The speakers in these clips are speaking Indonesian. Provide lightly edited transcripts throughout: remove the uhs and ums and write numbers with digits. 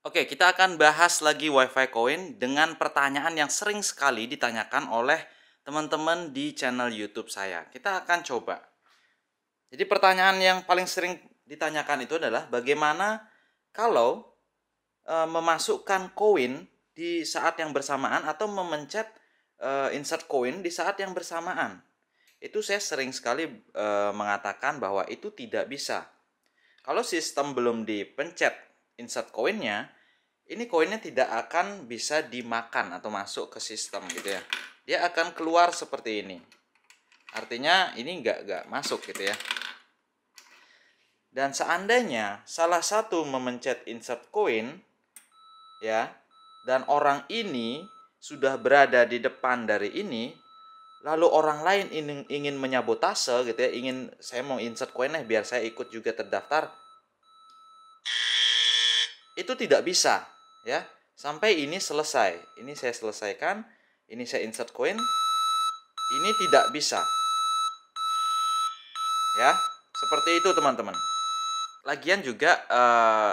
Oke, kita akan bahas lagi WiFi Coin dengan pertanyaan yang sering sekali ditanyakan oleh teman-teman di channel YouTube saya. Kita akan coba. Jadi pertanyaan yang paling sering ditanyakan itu adalah bagaimana kalau memasukkan koin di saat yang bersamaan atau memencet insert koin di saat yang bersamaan. Itu saya sering sekali mengatakan bahwa itu tidak bisa. Kalau sistem belum dipencet insert koinnya, ini koinnya tidak akan bisa dimakan atau masuk ke sistem gitu ya. Dia akan keluar seperti ini. Artinya ini nggak masuk gitu ya. Dan seandainya salah satu memencet insert coin ya, dan orang ini sudah berada di depan dari ini, lalu orang lain ingin menyabotase gitu ya, saya mau insert coin biar saya ikut juga terdaftar, itu tidak bisa ya, sampai ini selesai. Ini saya selesaikan, ini saya insert coin, ini tidak bisa ya, seperti itu teman-teman. Lagian juga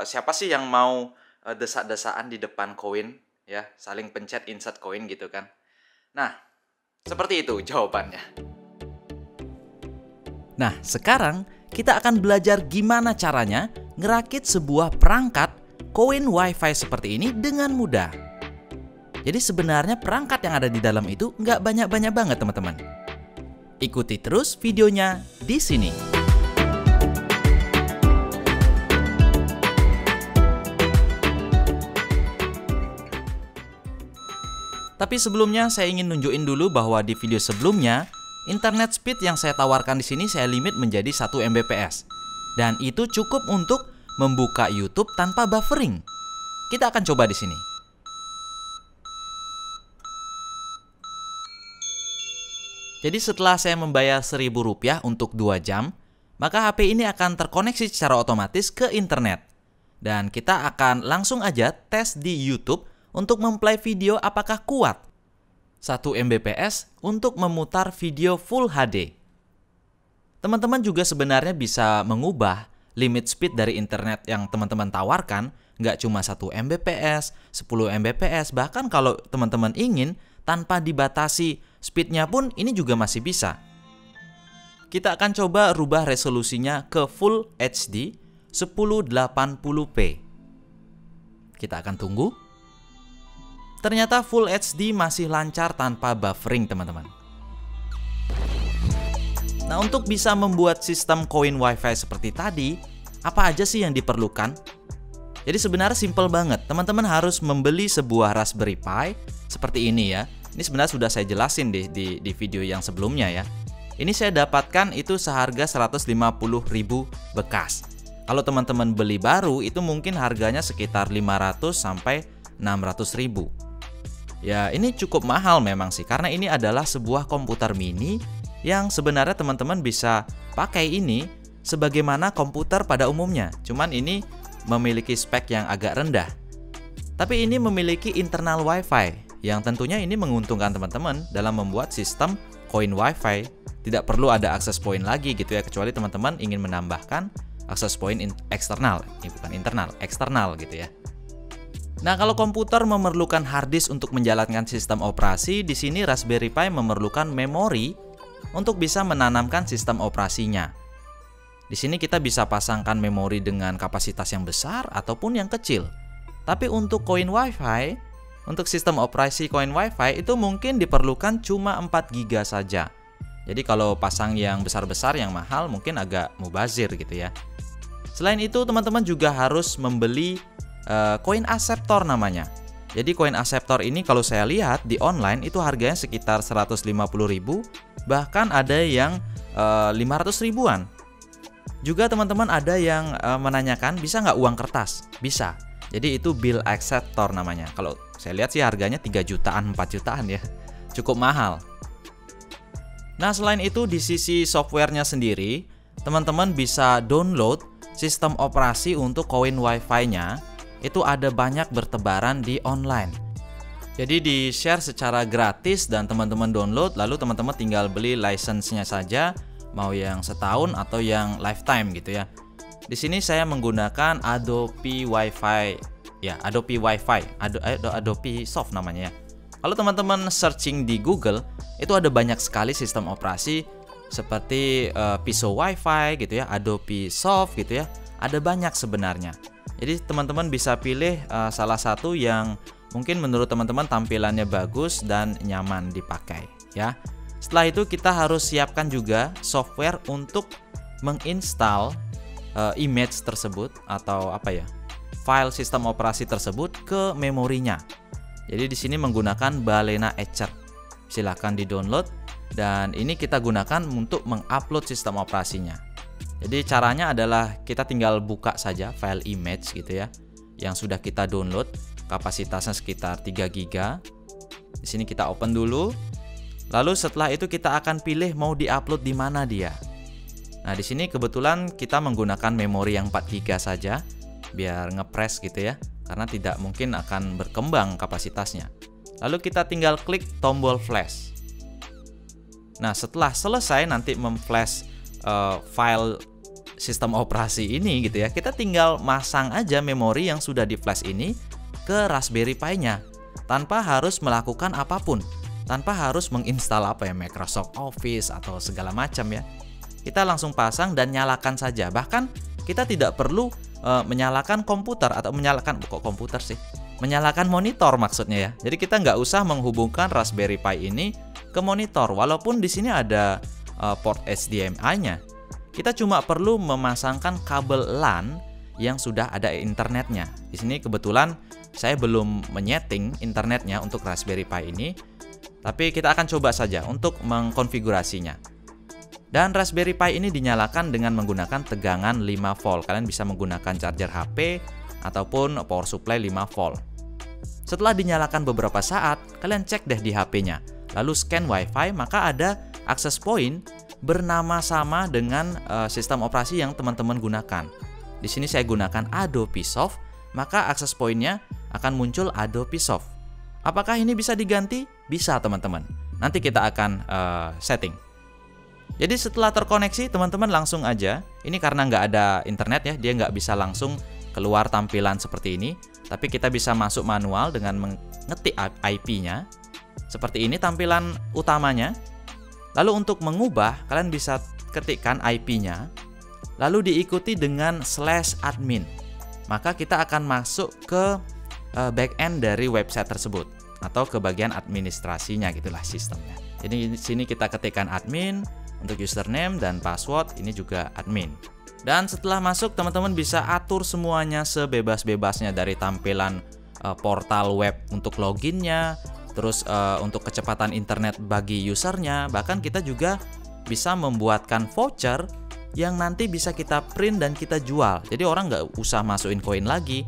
siapa sih yang mau desak-desaan di depan koin ya, saling pencet insert koin gitu kan. Nah, seperti itu jawabannya. Nah, sekarang kita akan belajar gimana caranya ngerakit sebuah perangkat koin WiFi seperti ini dengan mudah. Jadi sebenarnya perangkat yang ada di dalam itu nggak banyak-banyak banget teman-teman. Ikuti terus videonya di sini. Tapi sebelumnya saya ingin nunjukin dulu bahwa di video sebelumnya internet speed yang saya tawarkan di sini saya limit menjadi 1 Mbps. Dan itu cukup untuk membuka YouTube tanpa buffering. Kita akan coba di sini. Jadi setelah saya membayar Rp1.000 untuk 2 jam, maka HP ini akan terkoneksi secara otomatis ke internet. Dan kita akan langsung aja tes di YouTube untuk memplay video apakah kuat 1 Mbps untuk memutar video Full HD. Teman-teman juga sebenarnya bisa mengubah limit speed dari internet yang teman-teman tawarkan, nggak cuma 1 Mbps, 10 Mbps, bahkan kalau teman-teman ingin tanpa dibatasi speednya pun ini juga masih bisa. Kita akan coba rubah resolusinya ke Full HD 1080p. Kita akan tunggu. Ternyata Full HD masih lancar tanpa buffering teman-teman. Nah, untuk bisa membuat sistem koin WiFi seperti tadi, apa aja sih yang diperlukan? Jadi sebenarnya simple banget. Teman-teman harus membeli sebuah Raspberry Pi seperti ini ya. Ini sebenarnya sudah saya jelasin di video yang sebelumnya ya. Ini saya dapatkan itu seharga 150.000 bekas. Kalau teman-teman beli baru itu mungkin harganya sekitar 500 sampai 600.000. Ya, ini cukup mahal memang sih, karena ini adalah sebuah komputer mini yang sebenarnya teman-teman bisa pakai ini sebagaimana komputer pada umumnya. Cuman ini memiliki spek yang agak rendah. Tapi ini memiliki internal WiFi yang tentunya ini menguntungkan teman-teman dalam membuat sistem koin WiFi. Tidak perlu ada akses point lagi gitu ya, kecuali teman-teman ingin menambahkan akses point eksternal. Ini bukan internal, eksternal gitu ya. Nah, kalau komputer memerlukan hard disk untuk menjalankan sistem operasi, di sini Raspberry Pi memerlukan memori untuk bisa menanamkan sistem operasinya. Di sini kita bisa pasangkan memori dengan kapasitas yang besar ataupun yang kecil. Tapi untuk koin WiFi, untuk sistem operasi koin WiFi itu mungkin diperlukan cuma 4 GB saja. Jadi kalau pasang yang besar-besar yang mahal mungkin agak mubazir gitu ya. Selain itu, teman-teman juga harus membeli koin acceptor namanya. Jadi koin acceptor ini kalau saya lihat di online itu harganya sekitar 150.000, bahkan ada yang 500 ribuan. Juga teman-teman ada yang menanyakan bisa nggak uang kertas? Bisa. Jadi itu bill acceptor namanya. Kalau saya lihat sih harganya 3 jutaan, 4 jutaan ya. Cukup mahal. Nah, selain itu di sisi softwarenya sendiri, teman-teman bisa download sistem operasi untuk koin WiFi-nya. Itu ada banyak bertebaran di online. Jadi di-share secara gratis dan teman-teman download, lalu teman-teman tinggal beli license-nya saja, mau yang setahun atau yang lifetime gitu ya. Di sini saya menggunakan Adobe Wi-Fi ya, Adobe Wi-Fi, Adobe Soft namanya ya. Kalau teman-teman searching di Google, itu ada banyak sekali sistem operasi seperti Piso Wi-Fi gitu ya, Adobe Soft gitu ya. Ada banyak sebenarnya. Jadi teman-teman bisa pilih salah satu yang mungkin menurut teman-teman tampilannya bagus dan nyaman dipakai ya. Setelah itu kita harus siapkan juga software untuk menginstal image tersebut atau file sistem operasi tersebut ke memorinya. Jadi di sini menggunakan Balena Etcher. Silahkan di-download dan ini kita gunakan untuk mengupload sistem operasinya. Jadi caranya adalah kita tinggal buka saja file image gitu ya, yang sudah kita download, kapasitasnya sekitar 3 GB. Di sini kita open dulu. Lalu setelah itu kita akan pilih mau di-upload di mana dia. Nah, di sini kebetulan kita menggunakan memori yang 4 GB saja biar ngepres gitu ya. Karena tidak mungkin akan berkembang kapasitasnya. Lalu kita tinggal klik tombol flash. Nah, setelah selesai nanti memflash file sistem operasi ini gitu ya, kita tinggal masang aja memori yang sudah di flash ini ke Raspberry Pi-nya tanpa harus melakukan apapun, tanpa harus menginstal Microsoft Office atau segala macam ya. Kita langsung pasang dan nyalakan saja. Bahkan kita tidak perlu menyalakan komputer atau menyalakan monitor maksudnya ya. Jadi kita nggak usah menghubungkan Raspberry Pi ini ke monitor, walaupun di sini ada port HDMI-nya. Kita cuma perlu memasangkan kabel LAN yang sudah ada internetnya. Di sini kebetulan saya belum menyeting internetnya untuk Raspberry Pi ini, tapi kita akan coba saja untuk mengkonfigurasinya. Dan Raspberry Pi ini dinyalakan dengan menggunakan tegangan 5 volt. Kalian bisa menggunakan charger HP ataupun power supply 5 volt. Setelah dinyalakan beberapa saat, kalian cek deh di HP-nya. Lalu scan Wi-Fi, maka ada access point bernama sama dengan sistem operasi yang teman-teman gunakan. Di sini saya gunakan Adobe Soft, maka access point-nya akan muncul Adobe Soft. Apakah ini bisa diganti? Bisa teman-teman. Nanti kita akan setting. Jadi setelah terkoneksi, teman-teman langsung aja, ini karena nggak ada internet ya, dia nggak bisa langsung keluar tampilan seperti ini, tapi kita bisa masuk manual dengan mengetik IP-nya. Seperti ini tampilan utamanya. Lalu untuk mengubah, kalian bisa ketikkan IP-nya, lalu diikuti dengan /admin. Maka kita akan masuk ke backend dari website tersebut, atau ke bagian administrasinya gitulah sistemnya. Jadi di sini kita ketikkan admin. Untuk username dan password ini juga admin. Dan setelah masuk, teman-teman bisa atur semuanya sebebas-bebasnya, dari tampilan portal web untuk loginnya, terus untuk kecepatan internet bagi usernya. Bahkan kita juga bisa membuatkan voucher yang nanti bisa kita print dan kita jual. Jadi orang nggak usah masukin koin lagi,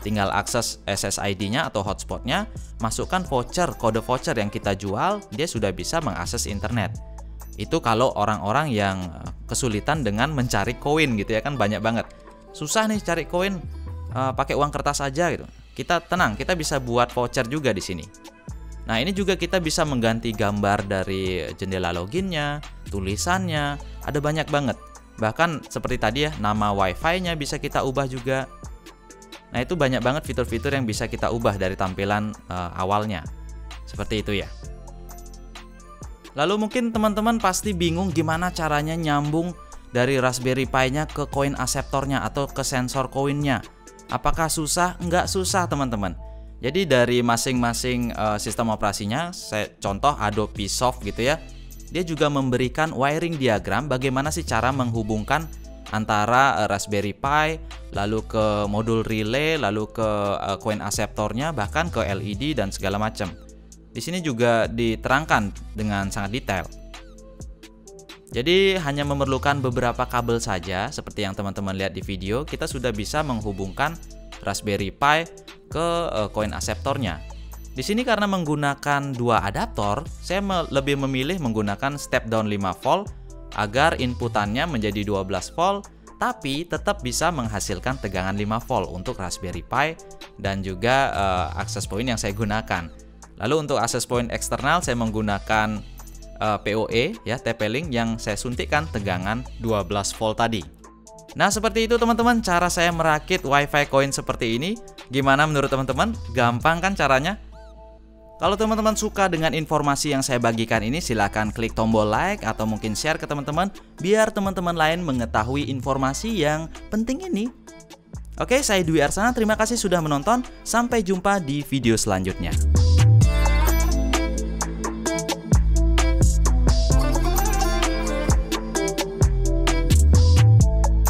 tinggal akses SSID-nya atau hotspotnya, masukkan voucher, kode voucher yang kita jual, dia sudah bisa mengakses internet. Itu kalau orang-orang yang kesulitan dengan mencari koin gitu ya, kan banyak banget. Susah nih cari koin pakai uang kertas aja gitu. Kita tenang, kita bisa buat voucher juga di sini. Nah, ini juga kita bisa mengganti gambar dari jendela loginnya, tulisannya, ada banyak banget. Bahkan seperti tadi ya, nama Wi-Fi-nya bisa kita ubah juga. Nah, itu banyak banget fitur-fitur yang bisa kita ubah dari tampilan awalnya. Seperti itu ya. Lalu mungkin teman-teman pasti bingung gimana caranya nyambung dari Raspberry Pi-nya ke coin acceptor-nya atau ke sensor koinnya. Apakah susah? Nggak susah teman-teman. Jadi dari masing-masing sistem operasinya, saya contoh Adobe Soft gitu ya, dia juga memberikan wiring diagram bagaimana sih cara menghubungkan antara Raspberry Pi, lalu ke modul relay, lalu ke coin acceptor-nya, bahkan ke LED dan segala macam. Di sini juga diterangkan dengan sangat detail. Jadi hanya memerlukan beberapa kabel saja, seperti yang teman-teman lihat di video, kita sudah bisa menghubungkan Raspberry Pi ke coin acceptor-nya. Di sini karena menggunakan dua adaptor, saya lebih memilih menggunakan step down 5 volt agar inputannya menjadi 12 volt, tapi tetap bisa menghasilkan tegangan 5 volt untuk Raspberry Pi dan juga access point yang saya gunakan. Lalu untuk access point eksternal saya menggunakan PoE ya, TP-Link yang saya suntikkan tegangan 12 volt tadi. Nah, seperti itu teman-teman cara saya merakit WiFi koin seperti ini. Gimana menurut teman-teman? Gampang kan caranya? Kalau teman-teman suka dengan informasi yang saya bagikan ini, silahkan klik tombol like atau mungkin share ke teman-teman biar teman-teman lain mengetahui informasi yang penting ini. Oke, saya Dwi Arsana, terima kasih sudah menonton. Sampai jumpa di video selanjutnya.